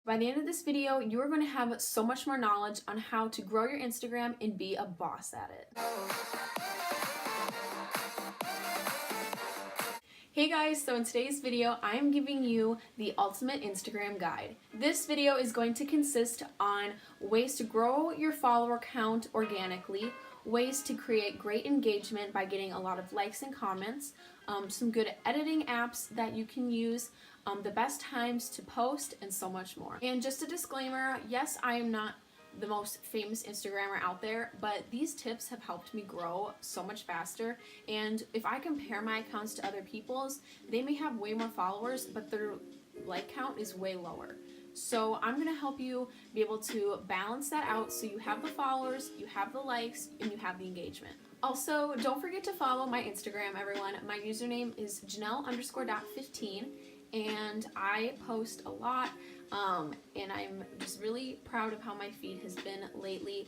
By the end of this video, you are going to have so much more knowledge on how to grow your Instagram and be a boss at it. Hey guys, so in today's video, I am giving you the ultimate Instagram guide. This video is going to consist on ways to grow your follower count organically, ways to create great engagement by getting a lot of likes and comments, some good editing apps that you can use, the best times to post, and so much more. And just a disclaimer, yes, I am not the most famous Instagrammer out there, but these tips have helped me grow so much faster. And if I compare my accounts to other people's, they may have way more followers, but their like count is way lower. So I'm gonna help you be able to balance that out so you have the followers, you have the likes, and you have the engagement. Also, don't forget to follow my Instagram, everyone. My username is janelle_.15, and I post a lot. And I'm just really proud of how my feed has been lately.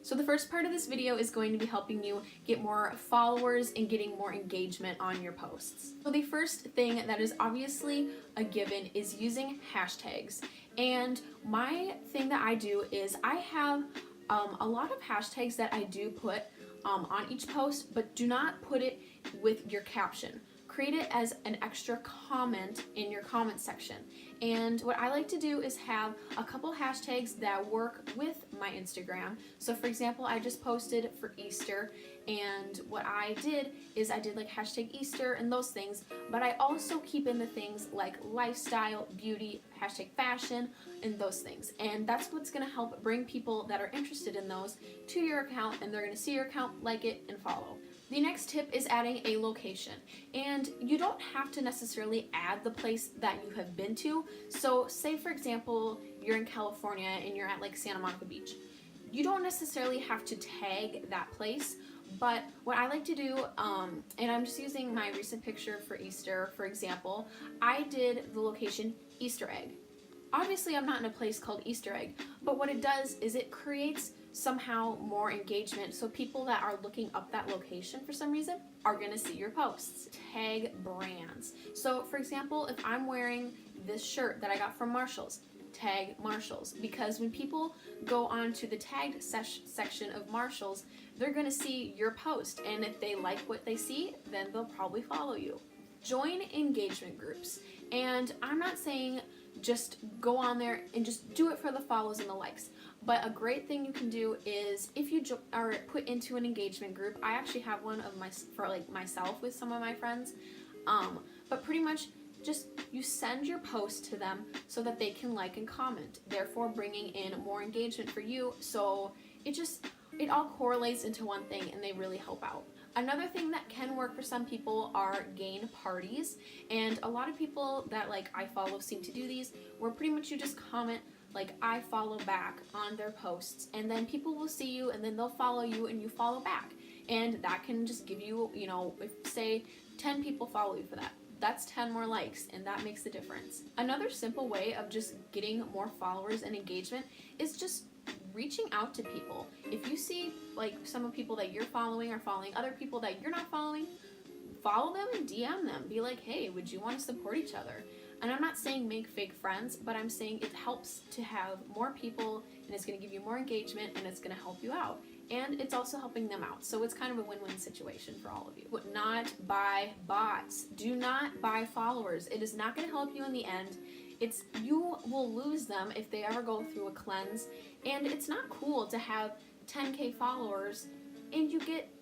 So the first part of this video is going to be helping you get more followers and getting more engagement on your posts. So the first thing that is obviously a given is using hashtags. And my thing that I do is I have a lot of hashtags that I do put on each post, but do not put it with your caption. Create it as an extra comment in your comment section. And what I like to do is have a couple hashtags that work with my Instagram. So for example, I just posted for Easter, and what I did is I did like hashtag Easter and those things, but I also keep in the things like lifestyle, beauty, hashtag fashion, and those things. And that's what's gonna help bring people that are interested in those to your account, and they're gonna see your account, like it, and follow. The next tip is adding a location, and you don't have to necessarily add the place that you have been to. So say for example, you're in California and you're at like Santa Monica Beach. You don't necessarily have to tag that place, but what I like to do, and I'm just using my recent picture for Easter, for example, I did the location Easter egg. Obviously I'm not in a place called Easter egg, but what it does is it creates somehow more engagement, so people that are looking up that location for some reason are gonna see your posts. Tag brands. So for example, if I'm wearing this shirt that I got from Marshall's, tag Marshall's, because when people go on to the tagged section of Marshall's, they're gonna see your post, and if they like what they see, then they'll probably follow you. Join engagement groups, and I'm not saying just go on there and just do it for the follows and the likes. But a great thing you can do is if you are put into an engagement group, I actually have one of for like myself with some of my friends, but pretty much just you send your post to them so that they can like and comment, therefore bringing in more engagement for you. So it all correlates into one thing, and they really help out. Another thing that can work for some people are gain parties, and a lot of people that like I follow seem to do these, where pretty much you just comment like I follow back on their posts, and then people will see you and then they'll follow you and you follow back, and that can just give you, you know, if say 10 people follow you for that, that's 10 more likes, and that makes the difference. Another simple way of just getting more followers and engagement is just reaching out to people. If you see like some of the people that you're following are following other people that you're not following, follow them and DM them. Be like, hey, would you want to support each other? And I'm not saying make fake friends, but I'm saying it helps to have more people, and it's going to give you more engagement, and it's going to help you out. And it's also helping them out. So it's kind of a win-win situation for all of you. But not buy bots. Do not buy followers. It is not going to help you in the end. You will lose them if they ever go through a cleanse. And it's not cool to have 10K followers and you get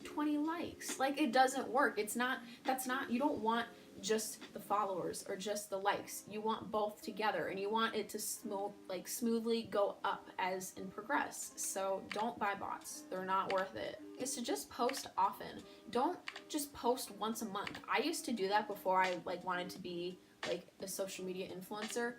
20 likes. Like, it doesn't work. You don't want just the followers or just the likes. You want both together, and you want it to smoothly go up and progress. So don't buy bots. They're not worth it. Is to just post often. Don't just post once a month. I used to do that before I wanted to be like a social media influencer.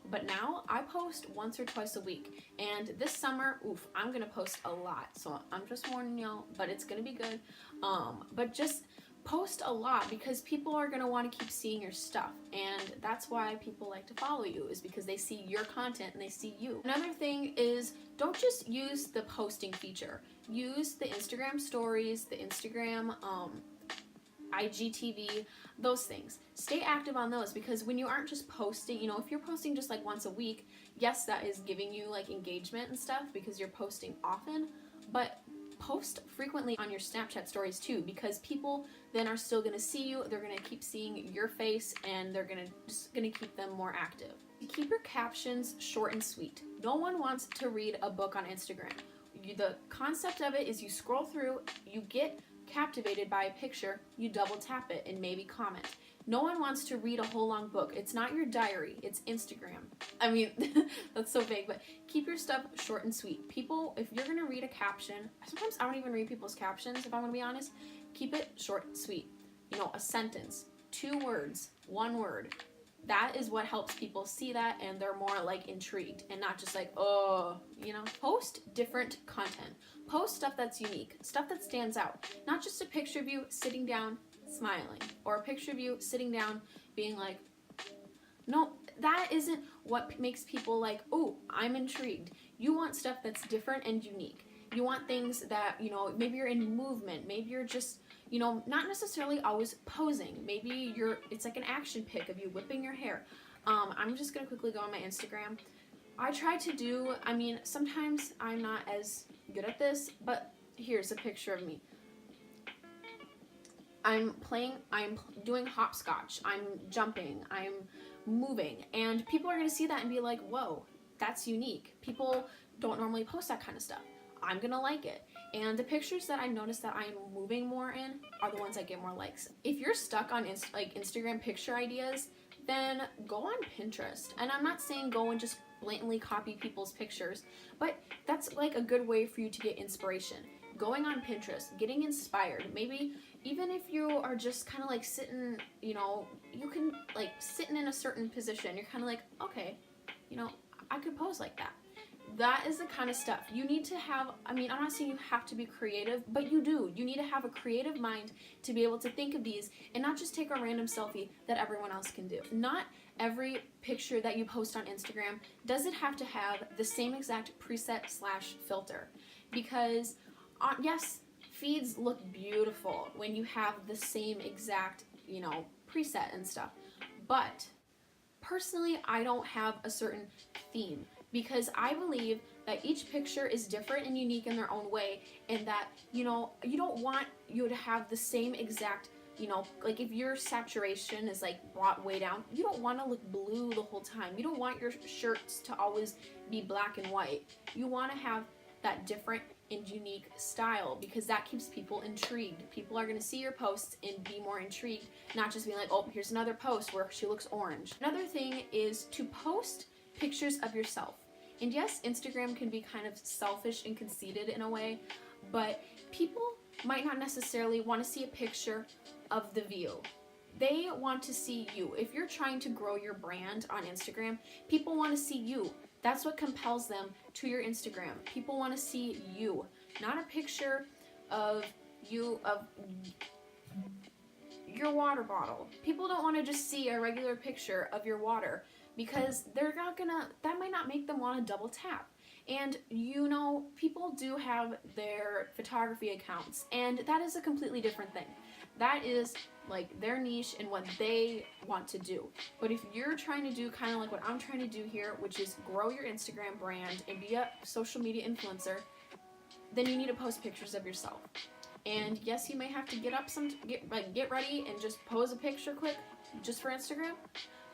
But now I post once or twice a week, and this summer, I'm gonna post a lot, so I'm just warning y'all, but it's gonna be good. But just post a lot, because people are gonna want to keep seeing your stuff, and that's why people like to follow you, is because they see your content and they see you. Another thing is, don't just use the posting feature. Use the Instagram stories, the Instagram IGTV, those things. Stay active on those, because when you aren't just posting, you know, if you're posting just like once a week, yes, that is giving you like engagement and stuff because you're posting often, but post frequently on your Snapchat stories too, because people then are still going to see you, they're going to keep seeing your face, and they're just going to keep them more active. Keep your captions short and sweet. No one wants to read a book on Instagram. The concept of it is you scroll through, you get captivated by a picture, you double tap it and maybe comment. No one wants to read a whole long book. It's not your diary, it's Instagram. I mean, that's so vague, but keep your stuff short and sweet. People, if you're gonna read a caption, sometimes I don't even read people's captions, if I'm gonna be honest. Keep it short and sweet. You know, a sentence, 2 words, 1 word. That is what helps people see that, and they're more like intrigued and not just like, oh, you know. Post different content. Post stuff that's unique, stuff that stands out. Not just a picture of you sitting down smiling, or a picture of you sitting down being like, no, that isn't what makes people like, oh, I'm intrigued. You want stuff that's different and unique. You want things that, you know, maybe you're in movement, maybe you're just, you know, not necessarily always posing. Maybe it's like an action pic of you whipping your hair. I'm just gonna quickly go on my Instagram. I try to do, I mean, sometimes I'm not as good at this, but here's a picture of me. I'm doing hopscotch, I'm jumping, I'm moving, and people are gonna see that and be like, whoa, that's unique. People don't normally post that kind of stuff. I'm gonna like it. And the pictures that I notice that I'm moving more in are the ones that get more likes. If you're stuck on Instagram picture ideas, then go on Pinterest. And I'm not saying go and just blatantly copy people's pictures, but that's like a good way for you to get inspiration. Going on Pinterest, getting inspired. Maybe even if you are just kind of like sitting, you know, you can like sitting in a certain position, you're kind of like, okay, you know, I could pose like that. That is the kind of stuff you need to have. I mean, I'm not saying you have to be creative, but you do. You need to have a creative mind to be able to think of these and not just take a random selfie that everyone else can do. Not every picture that you post on Instagram does it have to have the same exact preset / filter, because yes, feeds look beautiful when you have the same exact, you know, preset and stuff. But personally, I don't have a certain theme, because I believe that each picture is different and unique in their own way, and that, you know, you don't want you to have the same exact, you know, like if your saturation is like brought way down, you don't want to look blue the whole time. You don't want your shirts to always be black and white. You want to have that different and unique style, because that keeps people intrigued. People are going to see your posts and be more intrigued, not just being like, oh, here's another post where she looks orange. Another thing is to post pictures of yourself. And yes, Instagram can be kind of selfish and conceited in a way, but people might not necessarily want to see a picture of the view. They want to see you. If you're trying to grow your brand on Instagram, people want to see you. That's what compels them to your Instagram. People want to see you, not a picture of you, of your water bottle. People don't want to just see a regular picture of your water, because they're not gonna, that might not make them want to double tap. And you know, people do have their photography accounts, and that is a completely different thing. That is like their niche and what they want to do. But if you're trying to do kind of like what I'm trying to do here, which is grow your Instagram brand and be a social media influencer, then you need to post pictures of yourself. And yes, you may have to get ready and just pose a picture quick just for Instagram,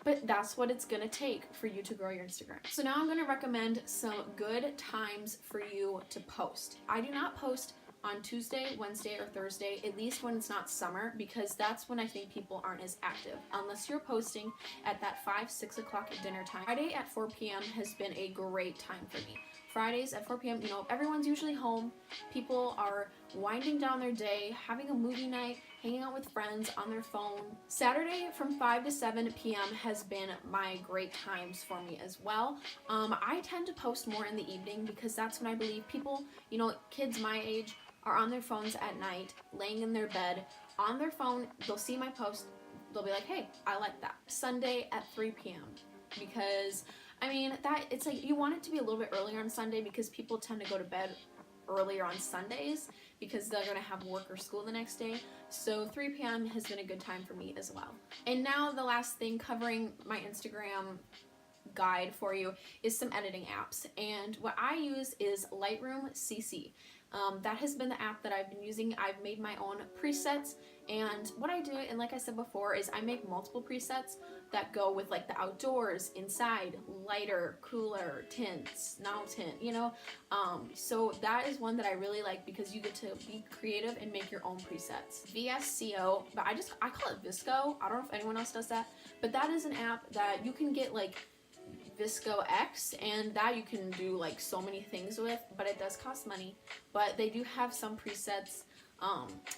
but that's what it's gonna take for you to grow your Instagram. So now I'm gonna recommend some good times for you to post. I do not post on Tuesday, Wednesday, or Thursday, at least when it's not summer, because that's when I think people aren't as active, unless you're posting at that 5-6 o'clock dinner time. Friday at 4 p.m. has been a great time for me. Fridays at 4 p.m., you know, everyone's usually home. People are winding down their day, having a movie night, hanging out with friends on their phone. Saturday from 5 to 7 p.m. has been my great times for me as well. I tend to post more in the evening, because that's when I believe people, you know, kids my age are on their phones at night, laying in their bed, on their phone. They'll see my post, they'll be like, hey, I like that. Sunday at 3 p.m. because I mean, that it's like you want it to be a little bit earlier on Sunday, because people tend to go to bed earlier on Sundays because they're going to have work or school the next day. So 3 p.m. has been a good time for me as well. And now the last thing covering my Instagram guide for you is some editing apps, and what I use is Lightroom CC. That has been the app that I've been using. I've made my own presets, and what I do, and like I said before, is I make multiple presets that go with like the outdoors, inside, lighter, cooler, tints, no tint, you know. So that is one that I really like because you get to be creative and make your own presets. VSCO, but I call it VSco. I don't know if anyone else does that, but that is an app that you can get like VSCO X, and that you can do like so many things with, but it does cost money. But they do have some presets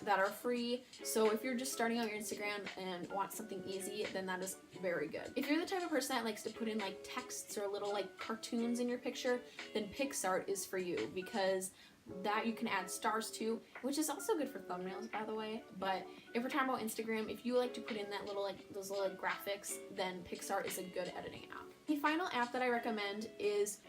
that are free, so if you're just starting out your Instagram and want something easy, then that is very good. If you're the type of person that likes to put in like texts or little like cartoons in your picture, then PixArt is for you, because that you can add stars to, which is also good for thumbnails, by the way. But if we're talking about Instagram, if you like to put in that little like those little like graphics, then PixArt is a good editing app. The final app that I recommend is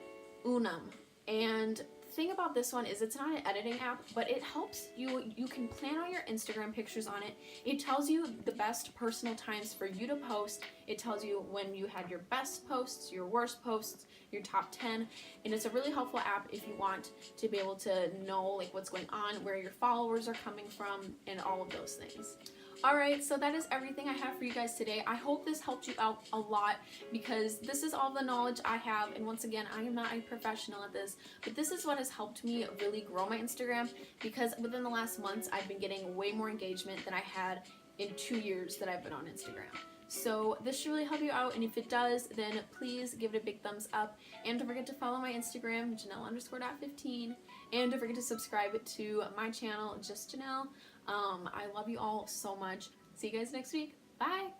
Unum, and the thing about this one is it's not an editing app, but it helps you. You can plan out your Instagram pictures on it. It tells you the best personal times for you to post. It tells you when you had your best posts, your worst posts, your top 10, and it's a really helpful app if you want to be able to know like what's going on, where your followers are coming from, and all of those things. Alright, so that is everything I have for you guys today. I hope this helped you out a lot, because this is all the knowledge I have, and once again, I am not a professional at this, but this is what has helped me really grow my Instagram, because within the last months, I've been getting way more engagement than I had in 2 years that I've been on Instagram. So this should really help you out, and if it does, then please give it a big thumbs up, and don't forget to follow my Instagram, janelle_.15, and don't forget to subscribe to my channel, JustJanelle. I love you all so much. See you guys next week. Bye!